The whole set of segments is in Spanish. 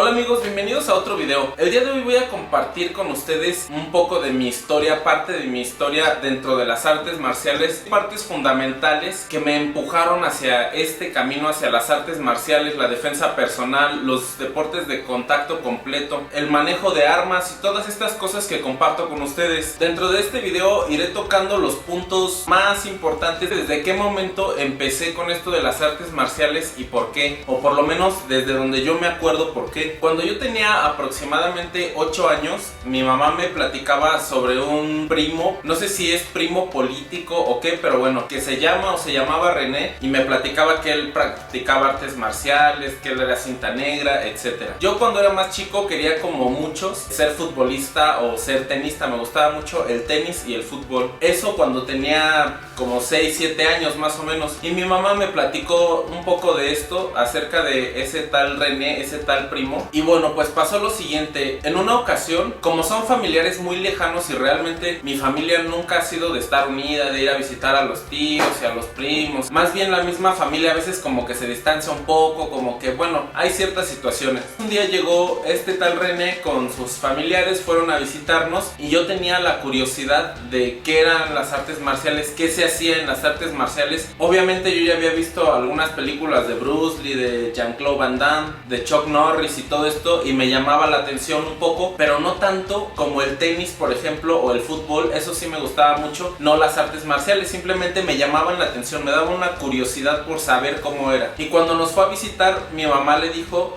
Hola amigos, bienvenidos a otro video. El día de hoy voy a compartir con ustedes un poco de mi historia, parte de mi historia dentro de las artes marciales, partes fundamentales que me empujaron hacia este camino, hacia las artes marciales, la defensa personal, los deportes de contacto completo, el manejo de armas y todas estas cosas que comparto con ustedes. Dentro de este video iré tocando los puntos más importantes, desde qué momento empecé con esto de las artes marciales y por qué, o por lo menos desde donde yo me acuerdo por qué. Cuando yo tenía aproximadamente 8 años, mi mamá me platicaba sobre un primo, no sé si es primo político o qué, pero bueno, que se llama o se llamaba René, y me platicaba que él practicaba artes marciales, que él era cinta negra, etc. Yo cuando era más chico quería, como muchos, ser futbolista o ser tenista. Me gustaba mucho el tenis y el fútbol. Eso cuando tenía como 6, 7 años más o menos. Y mi mamá me platicó un poco de esto, acerca de ese tal René, ese tal primo. Y bueno, pues pasó lo siguiente. En una ocasión, como son familiares muy lejanos y realmente mi familia nunca ha sido de estar unida, de ir a visitar a los tíos y a los primos, más bien la misma familia a veces como que se distancia un poco, como que bueno, hay ciertas situaciones. Un día llegó este tal René con sus familiares, fueron a visitarnos y yo tenía la curiosidad de qué eran las artes marciales, qué se hacía en las artes marciales. Obviamente yo ya había visto algunas películas de Bruce Lee, de Jean-Claude Van Damme, de Chuck Norris y todo esto, y me llamaba la atención un poco, pero no tanto como el tenis, por ejemplo, o el fútbol. Eso sí me gustaba mucho, no las artes marciales, simplemente me llamaban la atención, me daba una curiosidad por saber cómo era. Y cuando nos fue a visitar, mi mamá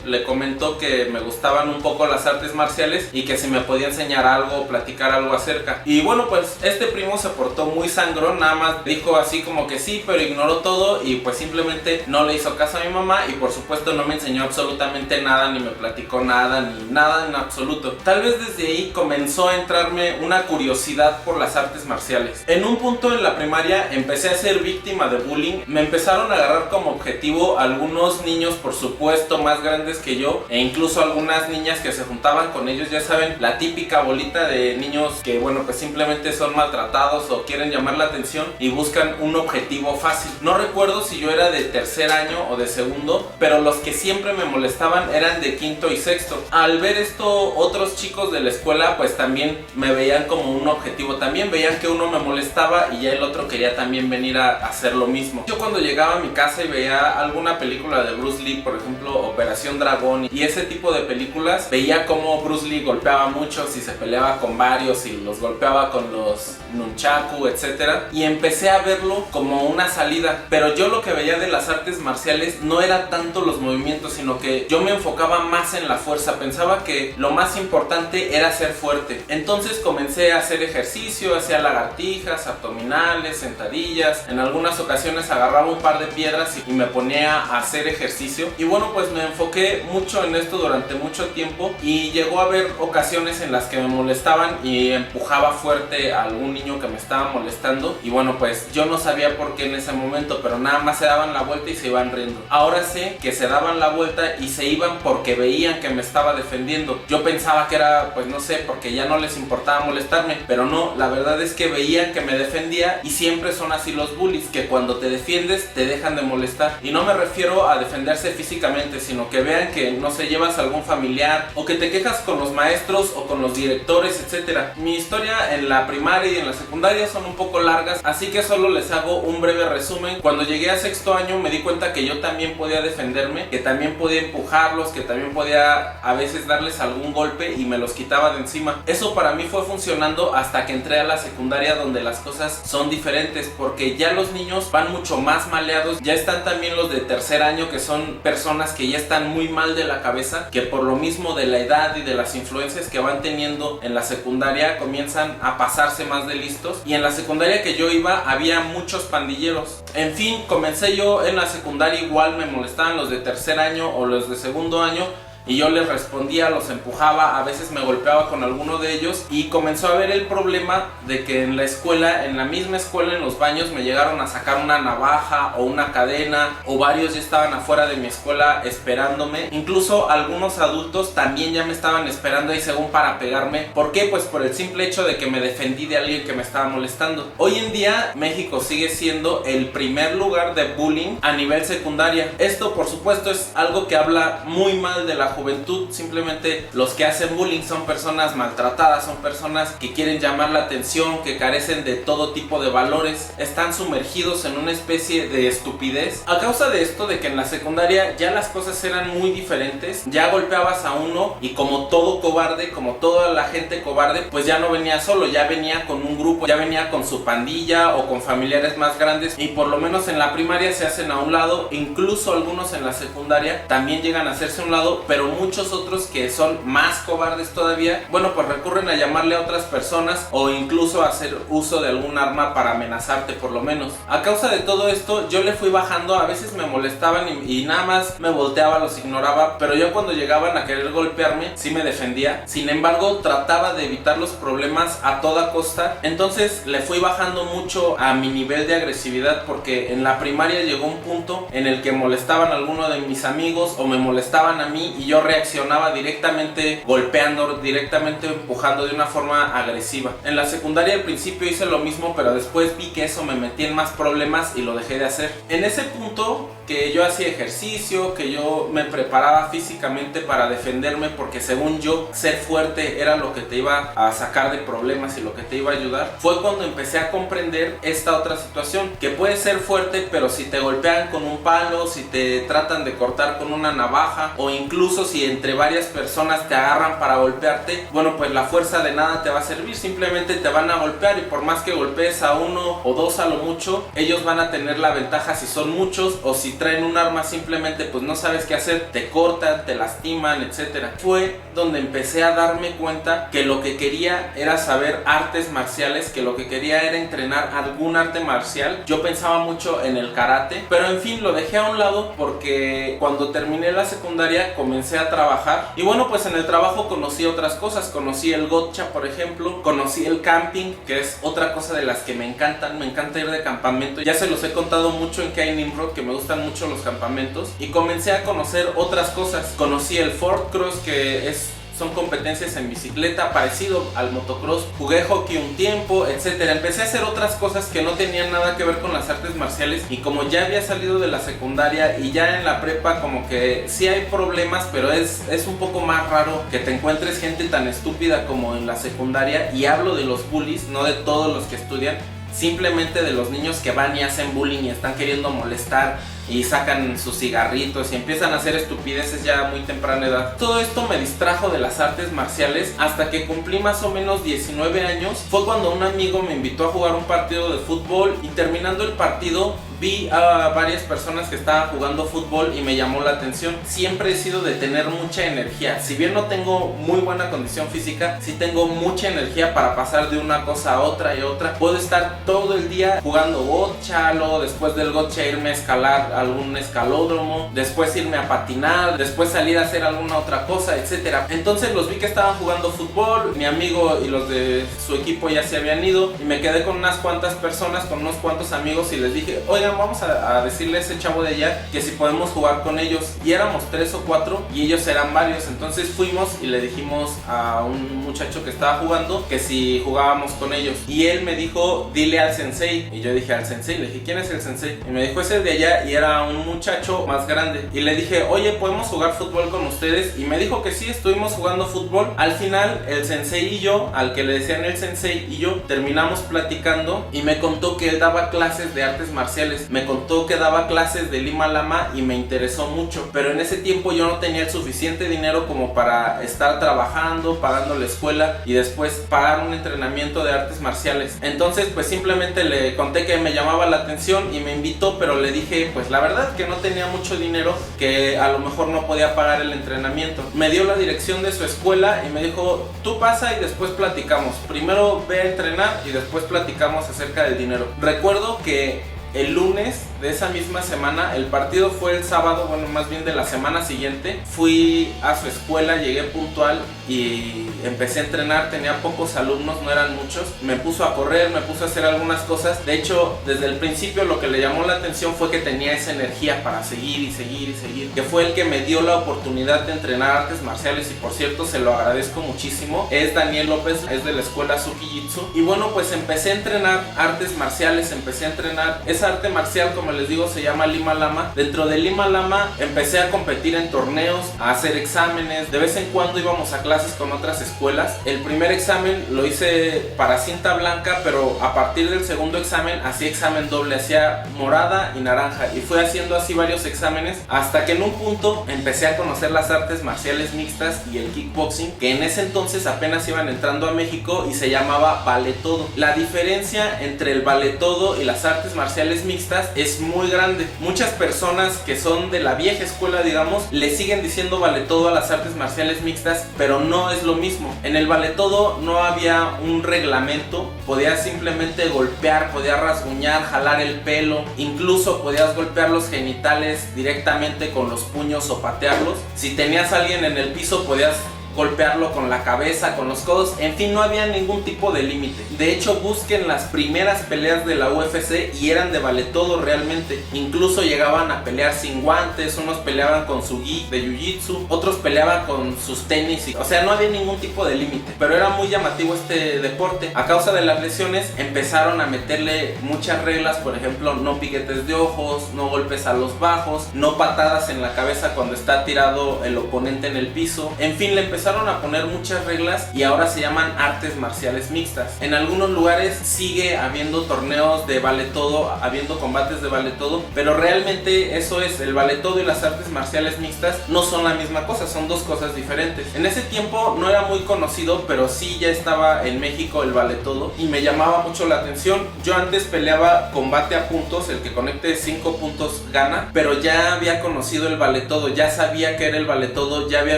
le comentó que me gustaban un poco las artes marciales y que si me podía enseñar algo, platicar algo acerca. Y bueno, pues este primo se portó muy sangrón, nada más dijo así como que sí, pero ignoró todo y pues simplemente no le hizo caso a mi mamá, y por supuesto no me enseñó absolutamente nada, ni me platicó nada, ni nada en absoluto. Tal vez desde ahí comenzó a entrarme una curiosidad por las artes marciales. En un punto en la primaria empecé a ser víctima de bullying. Me empezaron a agarrar como objetivo algunos niños, por supuesto más grandes que yo, e incluso algunas niñas que se juntaban con ellos. Ya saben, la típica bolita de niños que bueno, pues simplemente son maltratados o quieren llamar la atención y buscan un objetivo fácil. No recuerdo si yo era de tercer año o de segundo, pero los que siempre me molestaban eran de quinto y sexto. Al ver esto, otros chicos de la escuela pues también me veían como un objetivo, también veían que uno me molestaba y ya el otro quería también venir a hacer lo mismo. Yo cuando llegaba a mi casa y veía alguna película de Bruce Lee, por ejemplo Operación Dragón y ese tipo de películas, veía cómo Bruce Lee golpeaba a muchos y se peleaba con varios y los golpeaba con los nunchaku, etc. Y empecé a verlo como una salida, pero yo lo que veía de las artes marciales no era tanto los movimientos, sino que yo me enfocaba más en la fuerza. Pensaba que lo más importante era ser fuerte. Entonces comencé a hacer ejercicio, hacía lagartijas, abdominales, sentadillas. En algunas ocasiones agarraba un par de piedras y me ponía a hacer ejercicio. Y bueno, pues me enfoqué mucho en esto durante mucho tiempo, y llegó a haber ocasiones en las que me molestaban y empujaba fuerte a algún niño que me estaba molestando. Y bueno, pues yo no sabía por qué en ese momento, pero nada más se daban la vuelta y se iban riendo. Ahora sé que se daban la vuelta y se iban porque veían que me estaba defendiendo. Yo pensaba que era, pues no sé, porque ya no les importaba molestarme, pero no, la verdad es que veían que me defendía, y siempre son así los bullies, que cuando te defiendes te dejan de molestar. Y no me refiero a defenderse físicamente, sino que vean que no sé, llevas a algún familiar o que te quejas con los maestros o con los directores, etc. Mi historia en la primaria y en la secundaria son un poco largas, así que solo les hago un breve resumen. Cuando llegué a sexto año me di cuenta que yo también podía defenderme, que también podía empujarlos, que también podía a veces darles algún golpe y me los quitaba de encima. Eso para mí fue funcionando hasta que entré a la secundaria, donde las cosas son diferentes, porque ya los niños van mucho más maleados. Ya están también los de tercer año, que son personas que ya están muy mal de la cabeza, que por lo mismo de la edad y de las influencias que van teniendo en la secundaria comienzan a pasarse más de listos. Y en la secundaria que yo iba había muchos pandilleros. En fin, comencé yo en la secundaria, igual me molestaban los de tercer año o los de segundo año, y yo les respondía, los empujaba, a veces me golpeaba con alguno de ellos, y comenzó a haber el problema de que en la escuela, en la misma escuela, en los baños me llegaron a sacar una navaja o una cadena, o varios ya estaban afuera de mi escuela esperándome. Incluso algunos adultos también ya me estaban esperando ahí según para pegarme. ¿Por qué? Pues por el simple hecho de que me defendí de alguien que me estaba molestando. Hoy en día México sigue siendo el primer lugar de bullying a nivel secundaria. Esto por supuesto es algo que habla muy mal de la la juventud. Simplemente los que hacen bullying son personas maltratadas, son personas que quieren llamar la atención, que carecen de todo tipo de valores, están sumergidos en una especie de estupidez. A causa de esto, de que en la secundaria ya las cosas eran muy diferentes, ya golpeabas a uno y como todo cobarde, como toda la gente cobarde, pues ya no venía solo, ya venía con un grupo, ya venía con su pandilla o con familiares más grandes, y por lo menos en la primaria se hacen a un lado, incluso algunos en la secundaria también llegan a hacerse a un lado, pero muchos otros que son más cobardes todavía, bueno, pues recurren a llamarle a otras personas o incluso a hacer uso de algún arma para amenazarte por lo menos. A causa de todo esto yo le fui bajando, a veces me molestaban y nada más me volteaba, los ignoraba, pero yo cuando llegaban a querer golpearme sí me defendía. Sin embargo, trataba de evitar los problemas a toda costa. Entonces le fui bajando mucho a mi nivel de agresividad, porque en la primaria llegó un punto en el que molestaban a alguno de mis amigos o me molestaban a mí y yo reaccionaba directamente golpeando, directamente empujando de una forma agresiva. En la secundaria al principio hice lo mismo, pero después vi que eso me metía en más problemas y lo dejé de hacer. En ese punto que yo hacía ejercicio, que yo me preparaba físicamente para defenderme, porque según yo ser fuerte era lo que te iba a sacar de problemas y lo que te iba a ayudar, fue cuando empecé a comprender esta otra situación, que puedes ser fuerte, pero si te golpean con un palo, si te tratan de cortar con una navaja, o incluso si entre varias personas te agarran para golpearte, bueno, pues la fuerza de nada te va a servir, simplemente te van a golpear, y por más que golpees a uno o dos a lo mucho, ellos van a tener la ventaja si son muchos, o si traen un arma simplemente pues no sabes qué hacer, te cortan, te lastiman, etcétera. Fue donde empecé a darme cuenta que lo que quería era saber artes marciales, que lo que quería era entrenar algún arte marcial. Yo pensaba mucho en el karate, pero en fin, lo dejé a un lado porque cuando terminé la secundaria comencé a trabajar, y bueno, pues en el trabajo conocí otras cosas, conocí el gotcha, por ejemplo, conocí el camping, que es otra cosa de las que me encantan, me encanta ir de campamento, ya se los he contado mucho en Kai Nimrod, que me gustan mucho los campamentos, y comencé a conocer otras cosas. Conocí el Ford Cross, que son competencias en bicicleta, parecido al motocross. Jugué hockey un tiempo, etcétera. Empecé a hacer otras cosas que no tenían nada que ver con las artes marciales, y como ya había salido de la secundaria y ya en la prepa, como que sí hay problemas, pero es un poco más raro que te encuentres gente tan estúpida como en la secundaria. Y hablo de los bullies, no de todos los que estudian, simplemente de los niños que van y hacen bullying y están queriendo molestar y sacan sus cigarritos y empiezan a hacer estupideces ya a muy temprana edad. Todo esto me distrajo de las artes marciales hasta que cumplí más o menos 19 años. Fue cuando un amigo me invitó a jugar un partido de fútbol, y terminando el partido vi a varias personas que estaban jugando fútbol y me llamó la atención. Siempre he sido de tener mucha energía. Si bien no tengo muy buena condición física, sí tengo mucha energía para pasar de una cosa a otra y otra. Puedo estar todo el día jugando gotcha, luego después del gotcha irme a escalar algún escalódromo, después irme a patinar, después salir a hacer alguna otra cosa, etcétera. Entonces los vi que estaban jugando fútbol, mi amigo y los de su equipo ya se habían ido, y me quedé con unas cuantas personas, con unos cuantos amigos, y les dije, oigan, vamos a decirle a ese chavo de allá que si podemos jugar con ellos. Y éramos 3 o 4 y ellos eran varios. Entonces fuimos y le dijimos a un muchacho que estaba jugando que si jugábamos con ellos, y él me dijo, dile al sensei. Y yo dije, al sensei, le dije, ¿quién es el sensei? Y me dijo, es el de allá, y era un muchacho más grande. Y le dije, oye, ¿podemos jugar fútbol con ustedes? Y me dijo que sí, estuvimos jugando fútbol. Al final el sensei y yo, al que le decían el sensei y yo, terminamos platicando, y me contó que él daba clases de artes marciales. Me contó que daba clases de Lima Lama y me interesó mucho, pero en ese tiempo yo no tenía el suficiente dinero como para estar trabajando, pagando la escuela y después pagar un entrenamiento de artes marciales. Entonces pues simplemente le conté que me llamaba la atención y me invitó, pero le dije pues la verdad que no tenía mucho dinero, que a lo mejor no podía pagar el entrenamiento. Me dio la dirección de su escuela y me dijo, tú pasa y después platicamos, primero ve a entrenar y después platicamos acerca del dinero. Recuerdo que el lunes de esa misma semana, el partido fue el sábado, bueno, más bien de la semana siguiente, fui a su escuela, llegué puntual y empecé a entrenar. Tenía pocos alumnos, no eran muchos. Me puso a correr, me puso a hacer algunas cosas. De hecho, desde el principio lo que le llamó la atención fue que tenía esa energía para seguir y seguir y seguir, que fue el que me dio la oportunidad de entrenar artes marciales, y por cierto se lo agradezco muchísimo. Es Daniel López, es de la escuela Suki Jitsu. Y bueno, pues empecé a entrenar artes marciales, empecé a entrenar esa arte marcial, como les digo, se llama Lima Lama. Dentro de Lima Lama empecé a competir en torneos, a hacer exámenes. De vez en cuando íbamos a clases con otras escuelas. El primer examen lo hice para cinta blanca, pero a partir del segundo examen hacía examen doble, hacía morada y naranja, y fui haciendo así varios exámenes hasta que en un punto empecé a conocer las artes marciales mixtas y el kickboxing, que en ese entonces apenas iban entrando a México y se llamaba Vale Todo. La diferencia entre el Vale Todo y las artes marciales mixtas es muy grande. Muchas personas que son de la vieja escuela, digamos, le siguen diciendo Vale Todo a las artes marciales mixtas, pero no es lo mismo. En el Vale Todo no había un reglamento, podías simplemente golpear, podías rasguñar, jalar el pelo, incluso podías golpear los genitales directamente con los puños o patearlos. Si tenías a alguien en el piso, podías golpearlo con la cabeza, con los codos, en fin, no había ningún tipo de límite. De hecho, busquen las primeras peleas de la UFC y eran de Vale Todo realmente. Incluso llegaban a pelear sin guantes, unos peleaban con su gi de jiu-jitsu, otros peleaban con sus tenis, o sea, no había ningún tipo de límite. Pero era muy llamativo este deporte. A causa de las lesiones empezaron a meterle muchas reglas, por ejemplo, no piquetes de ojos, no golpes a los bajos, no patadas en la cabeza cuando está tirado el oponente en el piso. En fin, le empezaron a poner muchas reglas y ahora se llaman artes marciales mixtas. En algunos lugares sigue habiendo torneos de Vale Todo, habiendo combates de Vale Todo, pero realmente eso es, el Vale Todo y las artes marciales mixtas no son la misma cosa, son dos cosas diferentes. En ese tiempo no era muy conocido, pero sí ya estaba en México el Vale Todo y me llamaba mucho la atención. Yo antes peleaba combate a puntos, el que conecte 5 puntos gana, pero ya había conocido el Vale Todo, ya sabía que era el Vale Todo, ya había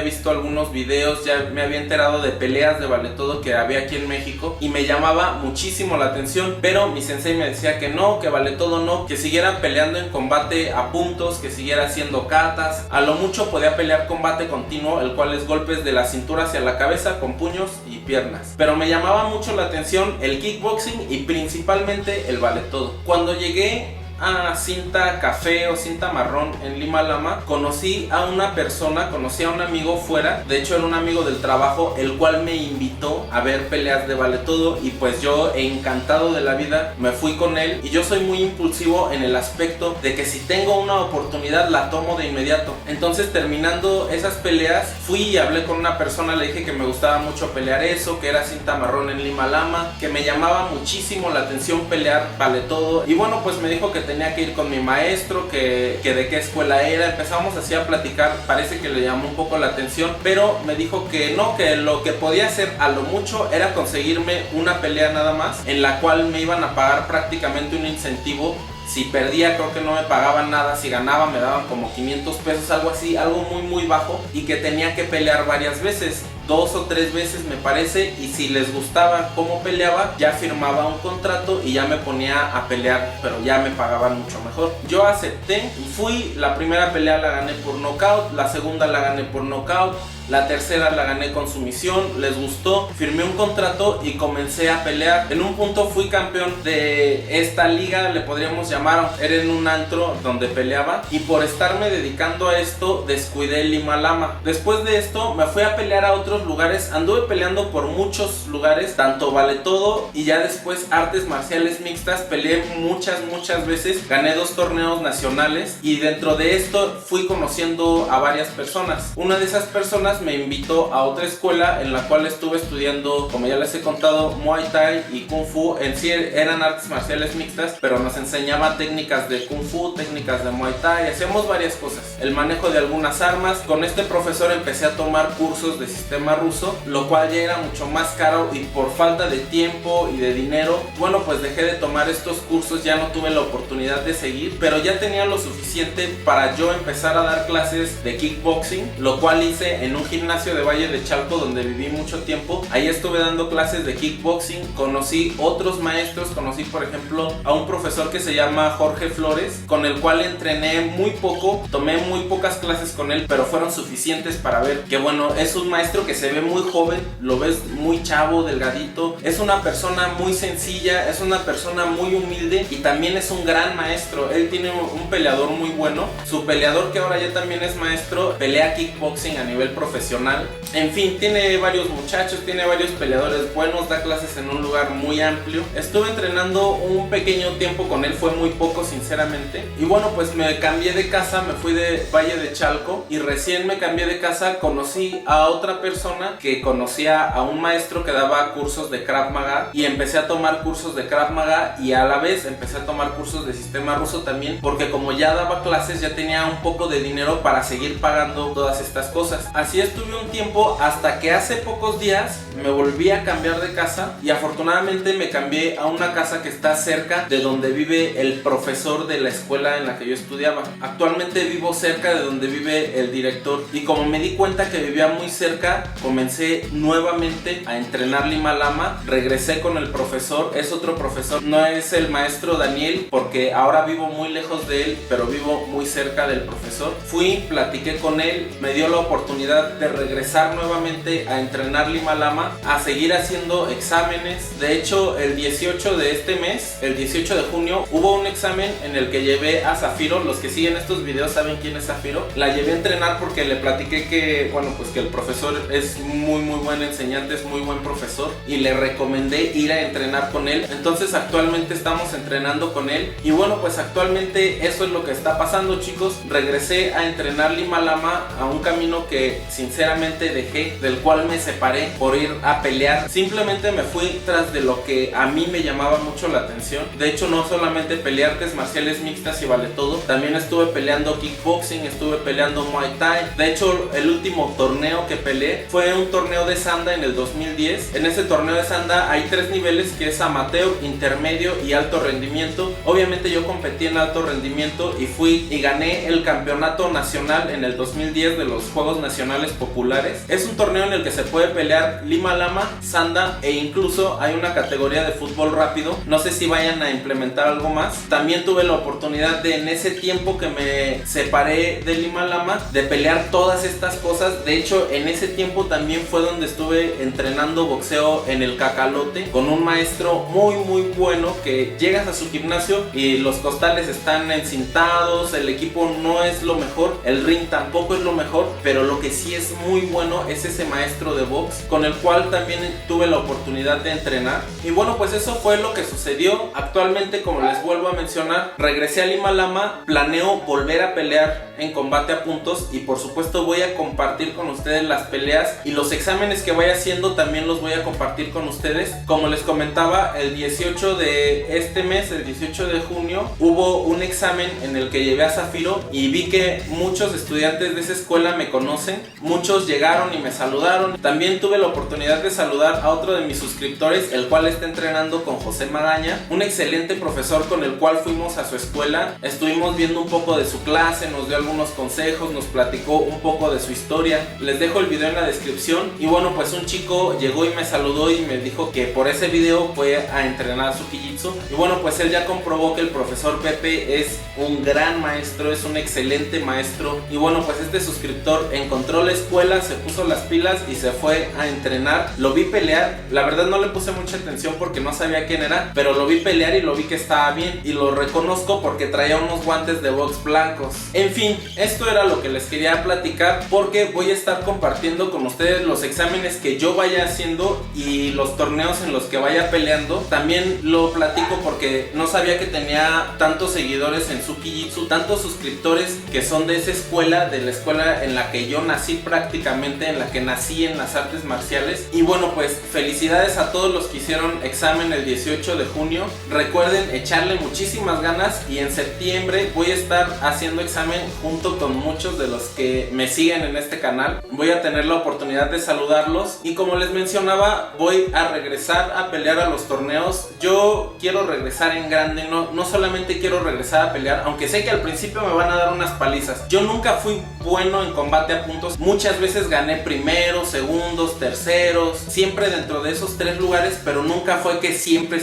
visto algunos videos, ya me había enterado de peleas de Vale Todo que había aquí en México y me llamaba muchísimo la atención, pero mi sensei me decía que no, que Vale Todo no, que siguiera peleando en combate a puntos, que siguiera haciendo katas. A lo mucho podía pelear combate continuo, el cual es golpes de la cintura hacia la cabeza con puños y piernas. Pero me llamaba mucho la atención el kickboxing y principalmente el Vale Todo. Cuando llegué a cinta café o cinta marrón en Lima Lama, conocí a una persona, conocí a un amigo fuera, de hecho era un amigo del trabajo, el cual me invitó a ver peleas de Vale Todo y pues yo, encantado de la vida, me fui con él. Y yo soy muy impulsivo en el aspecto de que si tengo una oportunidad la tomo de inmediato. Entonces, terminando esas peleas, fui y hablé con una persona, le dije que me gustaba mucho pelear eso, que era cinta marrón en Lima Lama, que me llamaba muchísimo la atención pelear Vale Todo, y bueno, pues me dijo que tenía que ir con mi maestro, que de qué escuela era. Empezamos así a platicar, parece que le llamó un poco la atención, pero me dijo que no, que lo que podía hacer a lo mucho era conseguirme una pelea nada más, en la cual me iban a pagar prácticamente un incentivo. Si perdía creo que no me pagaban nada, si ganaba me daban como 500 pesos, algo así, algo muy bajo, y que tenía que pelear varias veces, 2 o 3 veces me parece, y si les gustaba cómo peleaba ya firmaba un contrato y ya me ponía a pelear, pero ya me pagaban mucho mejor. Yo acepté y fui. La primera pelea la gané por nocaut, la segunda la gané por nocaut, la tercera la gané con sumisión. Les gustó, firmé un contrato y comencé a pelear. En un punto fui campeón de esta liga, le podríamos llamar, era en un antro donde peleaba, y por estarme dedicando a esto descuidé Lima Lama. Después de esto me fui a pelear a otros lugares, anduve peleando por muchos lugares, tanto Vale Todo y ya después artes marciales mixtas. Peleé muchas veces, gané 2 torneos nacionales y dentro de esto fui conociendo a varias personas. Una de esas personas me invitó a otra escuela en la cual estuve estudiando, como ya les he contado, Muay Thai y Kung Fu. En sí eran artes marciales mixtas, pero nos enseñaba técnicas de Kung Fu, técnicas de Muay Thai, hacíamos varias cosas, el manejo de algunas armas. Con este profesor empecé a tomar cursos de sistema ruso, lo cual ya era mucho más caro y por falta de tiempo y de dinero, bueno, pues dejé de tomar estos cursos, ya no tuve la oportunidad de seguir, pero ya tenía lo suficiente para yo empezar a dar clases de kickboxing, lo cual hice en un gimnasio de Valle de Chalco donde viví mucho tiempo. Ahí estuve dando clases de kickboxing, conocí otros maestros, conocí por ejemplo a un profesor que se llama Jorge Flores, con el cual entrené muy poco, tomé muy pocas clases con él, pero fueron suficientes para ver que bueno, es un maestro que que se ve muy joven, lo ves muy chavo, delgadito. Es una persona muy sencilla, es una persona muy humilde y también es un gran maestro. Él tiene un peleador muy bueno. Su peleador, que ahora ya también es maestro, pelea kickboxing a nivel profesional. En fin, tiene varios muchachos, tiene varios peleadores buenos, da clases en un lugar muy amplio. Estuve entrenando un pequeño tiempo con él, fue muy poco sinceramente. Y bueno, pues me cambié de casa, me fui de Valle de Chalco y recién me cambié de casa, conocí a otra persona que conocía a un maestro que daba cursos de Krav Maga y empecé a tomar cursos de Krav Maga y a la vez empecé a tomar cursos de sistema ruso también, porque como ya daba clases ya tenía un poco de dinero para seguir pagando todas estas cosas. Así estuve un tiempo hasta que hace pocos días me volví a cambiar de casa y afortunadamente me cambié a una casa que está cerca de donde vive el profesor de la escuela en la que yo estudiaba. Actualmente vivo cerca de donde vive el director y como me di cuenta que vivía muy cerca, comencé nuevamente a entrenar Lima Lama. Regresé con el profesor, es otro profesor, no es el maestro Daniel porque ahora vivo muy lejos de él, pero vivo muy cerca del profesor. Fui, platiqué con él, me dio la oportunidad de regresar nuevamente a entrenar Lima Lama, a seguir haciendo exámenes. De hecho, el 18 de este mes, el 18 de junio, hubo un examen en el que llevé a Zafiro. Los que siguen estos videos saben quién es Zafiro. La llevé a entrenar porque le platiqué que, bueno, pues que el profesor es muy buen enseñante, es muy buen profesor y le recomendé ir a entrenar con él. Entonces actualmente estamos entrenando con él y bueno, pues actualmente eso es lo que está pasando, chicos. Regresé a entrenar Lima Lama, a un camino que sinceramente dejé, del cual me separé por ir a pelear. Simplemente me fui tras de lo que a mí me llamaba mucho la atención. De hecho, no solamente peleé artes marciales mixtas y vale todo, también estuve peleando kickboxing, estuve peleando Muay Thai. De hecho, el último torneo que peleé fue un torneo de Sanda en el 2010. En ese torneo de Sanda hay 3 niveles, que es amateur, intermedio y alto rendimiento. Obviamente yo competí en alto rendimiento y fui y gané el campeonato nacional en el 2010 de los Juegos Nacionales Populares. Es un torneo en el que se puede pelear Lima Lama, Sanda e incluso hay una categoría de fútbol rápido. No sé si vayan a implementar algo más. También tuve la oportunidad de, en ese tiempo que me separé de Lima Lama, de pelear todas estas cosas. De hecho, en ese tiempo también fue donde estuve entrenando boxeo en el Cacalote con un maestro muy bueno, que llegas a su gimnasio y los costales están encintados, el equipo no es lo mejor, el ring tampoco es lo mejor, pero lo que sí es muy bueno es ese maestro de box con el cual también tuve la oportunidad de entrenar. Y bueno, pues eso fue lo que sucedió. Actualmente, como les vuelvo a mencionar, regresé a Lima Lama, planeo volver a pelear en combate a puntos y por supuesto voy a compartir con ustedes las peleas y los exámenes que vaya haciendo también los voy a compartir con ustedes. Como les comentaba, el 18 de este mes, el 18 de junio, hubo un examen en el que llevé a Zafiro y vi que muchos estudiantes de esa escuela me conocen. Muchos llegaron y me saludaron. También tuve la oportunidad de saludar a otro de mis suscriptores, el cual está entrenando con José Magaña, un excelente profesor con el cual fuimos a su escuela. Estuvimos viendo un poco de su clase, nos dio algunos consejos, nos platicó un poco de su historia. Les dejo el video en la descripción. Y bueno, pues un chico llegó y me saludó y me dijo que por ese video fue a entrenar su jiu-jitsu. Y bueno, pues él ya comprobó que el profesor Pepe es un gran maestro, es un excelente maestro. Y bueno, pues este suscriptor encontró la escuela, se puso las pilas y se fue a entrenar. Lo vi pelear, la verdad no le puse mucha atención porque no sabía quién era, pero lo vi pelear y lo vi que estaba bien y lo reconozco porque traía unos guantes de box blancos. En fin, esto era lo que les quería platicar porque voy a estar compartiendo con ustedes los exámenes que yo vaya haciendo y los torneos en los que vaya peleando. También lo platico porque no sabía que tenía tantos seguidores en su Jiu-Jitsu, tantos suscriptores que son de esa escuela, de la escuela en la que yo nací prácticamente, en la que nací en las artes marciales. Y bueno, pues felicidades a todos los que hicieron examen el 18 de junio. Recuerden echarle muchísimas ganas y en septiembre voy a estar haciendo examen junto con muchos de los que me siguen en este canal. Voy a tener la oportunidad de saludarlos y como les mencionaba, voy a regresar a pelear a los torneos. Yo quiero regresar en grande, no solamente quiero regresar a pelear, aunque sé que al principio me van a dar unas palizas. Yo nunca fui bueno en combate a puntos, muchas veces gané primeros, segundos, terceros, siempre dentro de esos 3 lugares, pero nunca fue que siempre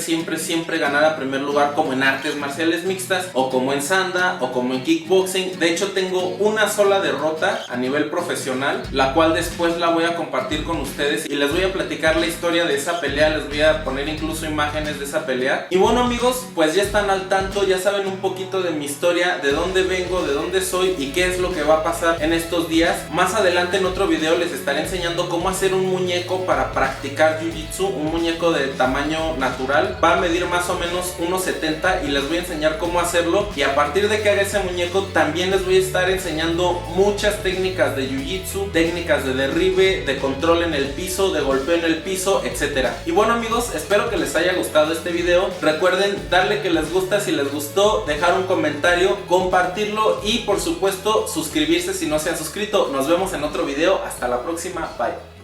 ganara primer lugar como en artes marciales mixtas o como en Sanda o como en kickboxing. De hecho tengo una sola derrota a nivel profesional, la cual después después la voy a compartir con ustedes y les voy a platicar la historia de esa pelea, les voy a poner incluso imágenes de esa pelea. Y bueno amigos, pues ya están al tanto, ya saben un poquito de mi historia, de dónde vengo, de dónde soy y qué es lo que va a pasar en estos días. Más adelante en otro video les estaré enseñando cómo hacer un muñeco para practicar jiu-jitsu, un muñeco de tamaño natural. Va a medir más o menos 1.70 y les voy a enseñar cómo hacerlo, y a partir de que haga ese muñeco también les voy a estar enseñando muchas técnicas de jiu-jitsu, técnicas de derribe, de control en el piso, de golpeo en el piso, etcétera. Y bueno amigos, espero que les haya gustado este video. Recuerden darle que les gusta si les gustó, dejar un comentario, compartirlo y por supuesto suscribirse si no se han suscrito. Nos vemos en otro video, hasta la próxima, bye.